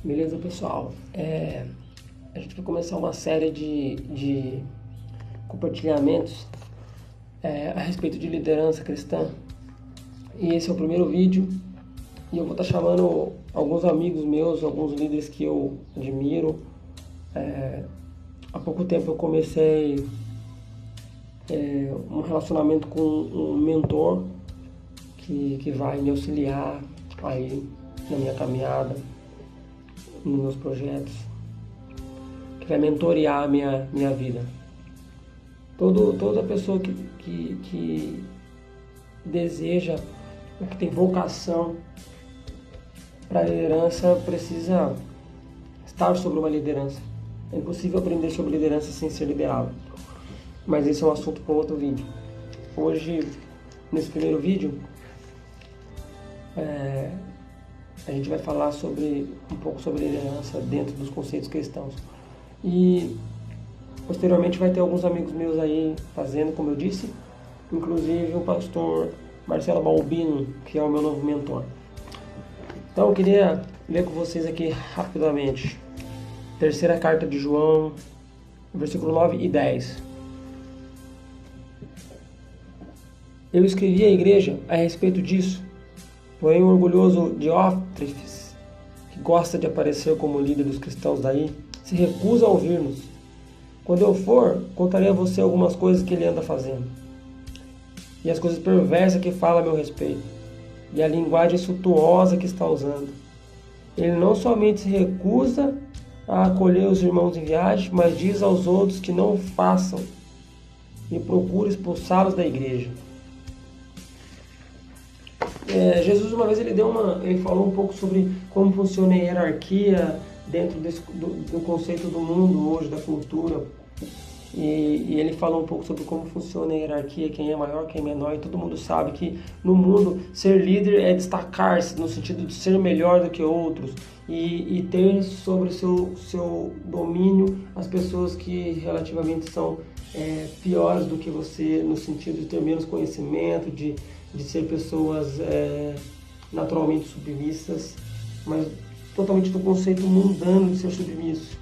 Beleza, pessoal? A gente vai começar uma série de compartilhamentos a respeito de liderança cristã. E esse é o primeiro vídeo. E eu vou estar chamando alguns amigos meus, alguns líderes que eu admiro. Há pouco tempo eu comecei um relacionamento com um mentor que vai me auxiliar aí na minha caminhada, nos meus projetos, que vai mentorear a minha vida. Toda pessoa que deseja, ou que tem vocação para a liderança, precisa estar sobre uma liderança. É impossível aprender sobre liderança sem ser liderado. Mas esse é um assunto para outro vídeo. Hoje, nesse primeiro vídeo, a gente vai falar um pouco sobre liderança dentro dos conceitos cristãos. E posteriormente vai ter alguns amigos meus aí fazendo, como eu disse, inclusive o pastor Marcelo Balbino, que é o meu novo mentor. Então eu queria ler com vocês aqui rapidamente. Terceira carta de João, versículo 9 e 10. Eu escrevi à igreja a respeito disso, porém o orgulhoso Diótrefes, que gosta de aparecer como líder dos cristãos daí, se recusa a ouvir-nos. Quando eu for, contarei a você algumas coisas que ele anda fazendo, e as coisas perversas que fala a meu respeito, e a linguagem suntuosa que está usando. Ele não somente se recusa a acolher os irmãos em viagem, mas diz aos outros que não façam, e procura expulsá-los da igreja. Jesus uma vez ele falou um pouco sobre como funciona a hierarquia dentro do conceito do mundo hoje, da cultura, e ele falou um pouco sobre como funciona a hierarquia, quem é maior, quem é menor, e todo mundo sabe que no mundo ser líder é destacar-se no sentido de ser melhor do que outros e ter sobre seu domínio as pessoas que relativamente são piores do que você, no sentido de ter menos conhecimento, de ser pessoas naturalmente submissas, mas totalmente do conceito mundano de ser submisso.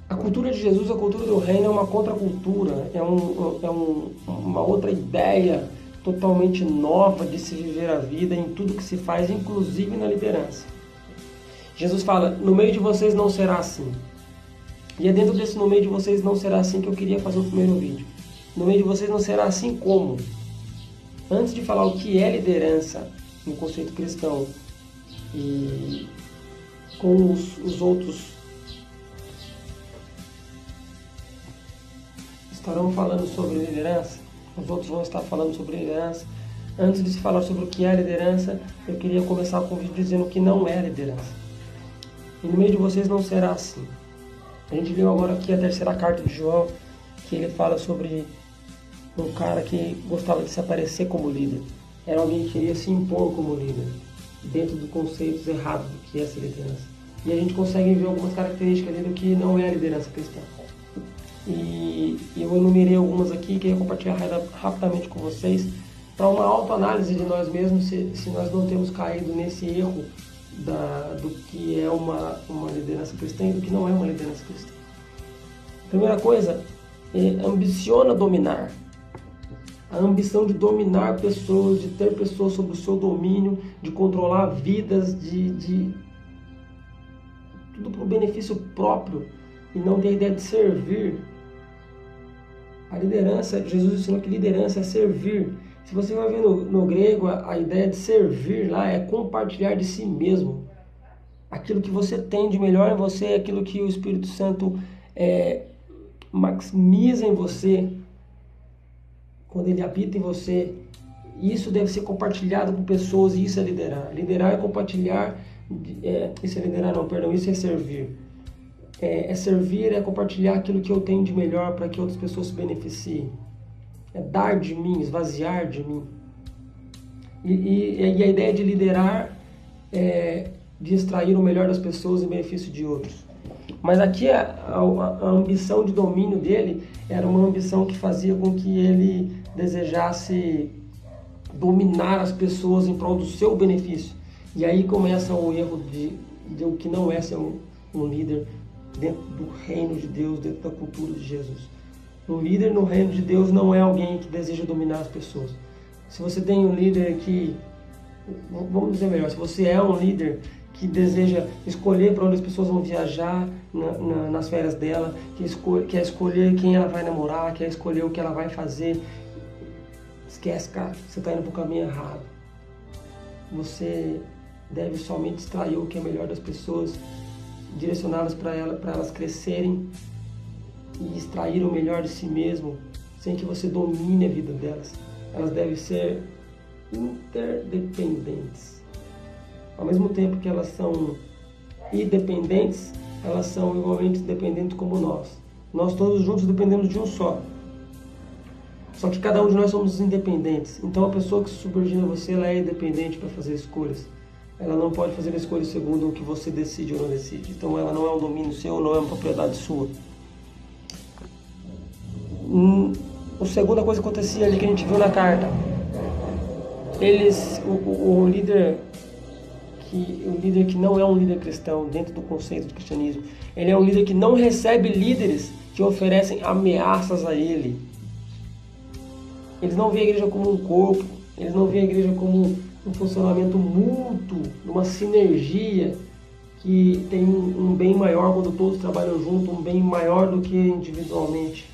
A cultura de Jesus, a cultura do reino é uma contracultura, uma outra ideia totalmente nova de se viver a vida em tudo que se faz, inclusive na liderança. Jesus fala, no meio de vocês não será assim. E é dentro desse no meio de vocês não será assim que eu queria fazer o primeiro vídeo. No meio de vocês não será assim como. Antes de falar o que é liderança no conceito cristão e com os outros estarão falando sobre liderança, os outros vão estar falando sobre liderança. Antes de se falar sobre o que é liderança, eu queria começar com o vídeo dizendo o que não é liderança. E no meio de vocês não será assim. A gente viu agora aqui a terceira carta de João, que ele fala sobre um cara que gostava de se aparecer como líder. Era alguém que queria se impor como líder, dentro dos conceitos errados do que é essa liderança. E a gente consegue ver algumas características ali do que não é a liderança cristã. E eu enumerei algumas aqui e queria compartilhar rapidamente com vocês para uma autoanálise de nós mesmos, se nós não temos caído nesse erro do que é uma liderança cristã e do que não é uma liderança cristã. Primeira coisa, ambiciona dominar. A ambição de dominar pessoas, de ter pessoas sob o seu domínio, de controlar vidas, de tudo para o benefício próprio e não ter a ideia de servir. A liderança, Jesus ensinou que liderança é servir. Se você vai ver no grego, a ideia de servir lá é compartilhar de si mesmo. Aquilo que você tem de melhor em você, aquilo que o Espírito Santo maximiza em você, quando ele habita em você, isso deve ser compartilhado com pessoas, e isso é liderar. Liderar é compartilhar, isso é liderar não, perdão, isso é servir. Servir é compartilhar aquilo que eu tenho de melhor para que outras pessoas se beneficiem. É dar de mim, esvaziar de mim. E a ideia de liderar é de extrair o melhor das pessoas em benefício de outros. Mas aqui a ambição de domínio dele era uma ambição que fazia com que ele desejasse dominar as pessoas em prol do seu benefício. E aí começa o erro de o que não é ser um líder dentro do reino de Deus, dentro da cultura de Jesus. Um líder no reino de Deus não é alguém que deseja dominar as pessoas. Se você tem um líder que, vamos dizer melhor, se você é um líder que deseja escolher para onde as pessoas vão viajar nas férias dela, quer escolher quem ela vai namorar, quer escolher o que ela vai fazer, esquece, cara, você está indo para o caminho errado. Você deve somente extrair o que é melhor das pessoas, direcioná-las para elas crescerem e extrair o melhor de si mesmo, sem que você domine a vida delas. Elas devem ser interdependentes. Ao mesmo tempo que elas são independentes, elas são igualmente dependentes como nós. Nós todos juntos dependemos de um só. Só que cada um de nós somos independentes. Então a pessoa que se subordina a você, ela é independente para fazer escolhas. Ela não pode fazer escolhas segundo o que você decide ou não decide. Então ela não é um domínio seu, não é uma propriedade sua. A segunda coisa que acontecia ali que a gente viu na carta, o líder que não é um líder cristão dentro do conceito do cristianismo, ele é um líder que não recebe líderes que oferecem ameaças a ele. Eles não veem a igreja como um corpo, eles não veem a igreja como um funcionamento mútuo, uma sinergia que tem um bem maior quando todos trabalham junto, um bem maior do que individualmente.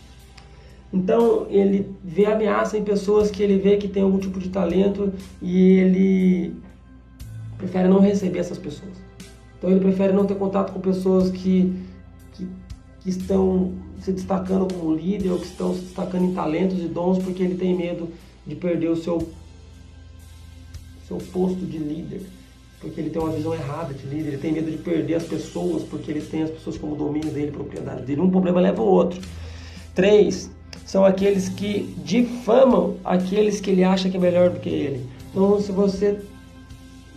Então ele vê ameaça em pessoas que ele vê que tem algum tipo de talento e ele prefere não receber essas pessoas. Então ele prefere não ter contato com pessoas que estão se destacando como líder ou que estão se destacando em talentos e dons, porque ele tem medo de perder o seu posto de líder, porque ele tem uma visão errada de líder, ele tem medo de perder as pessoas, porque ele tem as pessoas como domínio dele, propriedade dele. Um problema leva ao outro. 3, são aqueles que difamam aqueles que ele acha que é melhor do que ele. Então, se você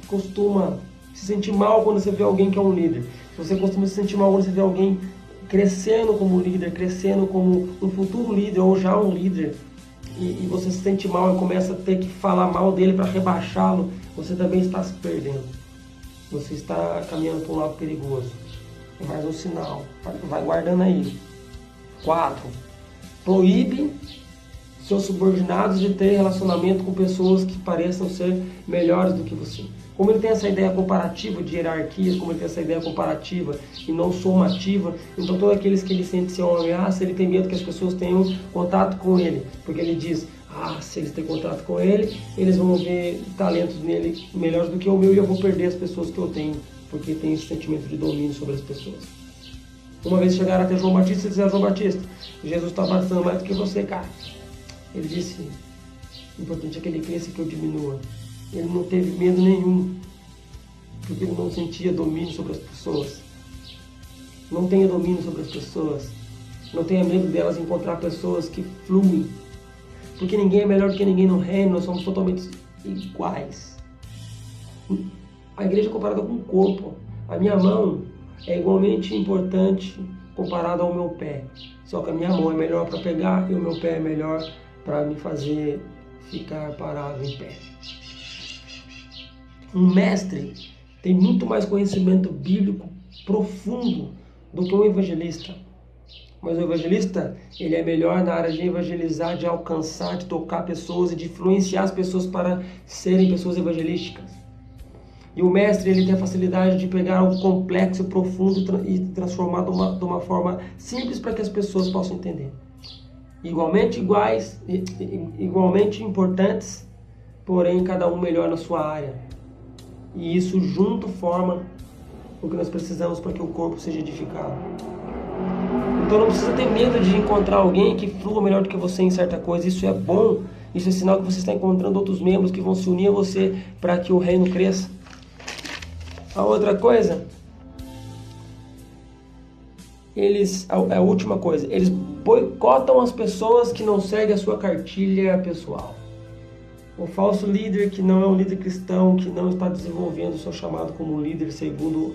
costuma se sentir mal quando você vê alguém que é um líder, se você costuma se sentir mal quando você vê alguém crescendo como líder, crescendo como um futuro líder ou já um líder, e você se sente mal e começa a ter que falar mal dele para rebaixá-lo, você também está se perdendo. Você está caminhando para um lado perigoso. É mais um sinal. Vai guardando aí. 4. Proíbe seus subordinados de ter relacionamento com pessoas que pareçam ser melhores do que você. Como ele tem essa ideia comparativa de hierarquias, como ele tem essa ideia comparativa e não somativa, então todos aqueles que ele sente ser uma ameaça, ele tem medo que as pessoas tenham contato com ele, porque ele diz, se eles têm contato com ele, eles vão ver talentos nele melhores do que o meu e eu vou perder as pessoas que eu tenho, porque tem esse sentimento de domínio sobre as pessoas. Uma vez chegaram até João Batista e disseram, João Batista, Jesus está avançando mais do que você, cara. Ele disse, o importante é que ele cresça e que eu diminua. Ele não teve medo nenhum, porque ele não sentia domínio sobre as pessoas. Não tenha domínio sobre as pessoas. Não tenha medo delas encontrar pessoas que fluem. Porque ninguém é melhor do que ninguém no reino, nós somos totalmente iguais. A igreja é comparada com o corpo. A minha mão é igualmente importante comparada ao meu pé. Só que a minha mão é melhor para pegar e o meu pé é melhor para me fazer ficar parado em pé. Um mestre tem muito mais conhecimento bíblico profundo do que um evangelista. Mas o evangelista, ele é melhor na área de evangelizar, de alcançar, de tocar pessoas e de influenciar as pessoas para serem pessoas evangelísticas. E o mestre, ele tem a facilidade de pegar algo complexo, profundo e transformar de uma forma simples para que as pessoas possam entender. Igualmente iguais, igualmente importantes, porém cada um melhor na sua área. E isso junto forma o que nós precisamos para que o corpo seja edificado. Então não precisa ter medo de encontrar alguém que flua melhor do que você em certa coisa. Isso é bom, isso é sinal que você está encontrando outros membros que vão se unir a você para que o reino cresça. A outra coisa, a última coisa, eles boicotam as pessoas que não seguem a sua cartilha pessoal. O falso líder que não é um líder cristão, que não está desenvolvendo o seu chamado como líder segundo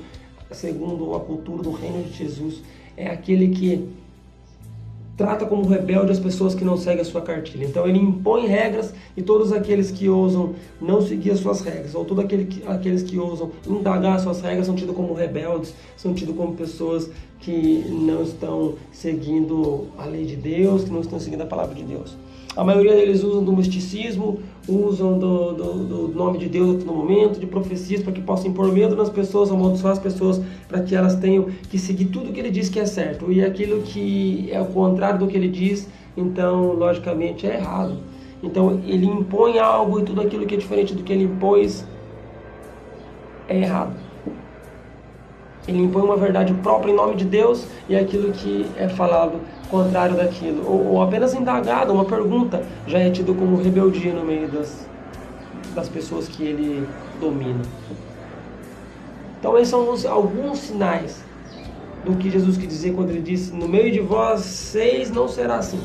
a cultura do reino de Jesus, é aquele que trata como rebelde as pessoas que não seguem a sua cartilha. Então ele impõe regras e todos aqueles que ousam não seguir as suas regras, ou todos aqueles que ousam indagar as suas regras são tidos como rebeldes, são tidos como pessoas que não estão seguindo a lei de Deus, que não estão seguindo a palavra de Deus. A maioria deles usam do misticismo, usam do nome de Deus no momento, de profecias, para que possam impor medo nas pessoas, amaldiçoar as pessoas, para que elas tenham que seguir tudo que ele diz que é certo. E aquilo que é o contrário do que ele diz, então, logicamente, é errado. Então, ele impõe algo e tudo aquilo que é diferente do que ele impôs é errado. Ele impõe uma verdade própria em nome de Deus e aquilo que é falado contrário daquilo. Ou apenas indagado, uma pergunta, já é tido como rebeldia no meio das pessoas que ele domina. Então esses são alguns sinais do que Jesus quis dizer quando ele disse: no meio de vocês não será assim.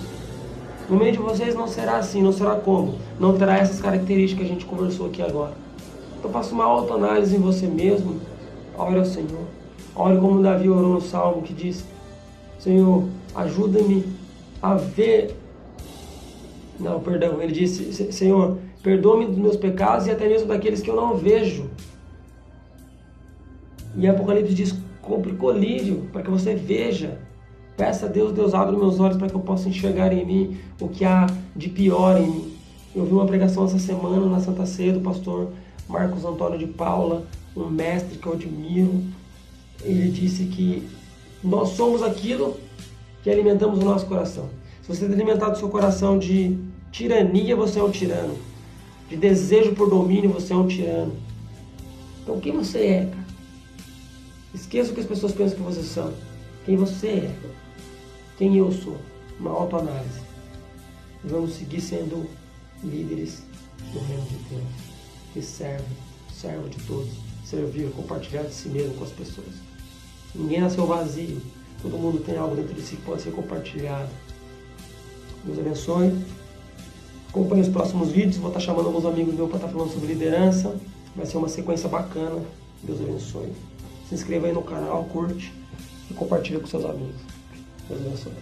No meio de vocês não será assim, não será como? Não terá essas características que a gente conversou aqui agora. Então faça uma autoanálise em você mesmo, ore ao Senhor. Ore como Davi orou no Salmo, que diz: Senhor, ajuda-me a ver... Não, perdão, ele disse: Senhor, perdoa-me dos meus pecados e até mesmo daqueles que eu não vejo. E Apocalipse diz: compre colírio para que você veja. Peça a Deus: Deus, abre meus olhos para que eu possa enxergar em mim o que há de pior em mim. Eu vi uma pregação essa semana na Santa Ceia do pastor Marcos Antônio de Paula, um mestre que eu admiro. Ele disse que nós somos aquilo que alimentamos o nosso coração. Se você tem alimentado o seu coração de tirania, você é um tirano. De desejo por domínio, você é um tirano. Então quem você é, cara? Esqueça o que as pessoas pensam que você são. Quem você é. Quem eu sou. Uma autoanálise. Vamos seguir sendo líderes do reino de Deus. Que servo de todos. Servir, compartilhar de si mesmo com as pessoas. Ninguém nasceu vazio. Todo mundo tem algo dentro de si que pode ser compartilhado. Deus abençoe. Acompanhe os próximos vídeos. Vou estar chamando alguns amigos meus para estar falando sobre liderança. Vai ser uma sequência bacana. Deus abençoe. Se inscreva aí no canal, curte e compartilhe com seus amigos. Deus abençoe.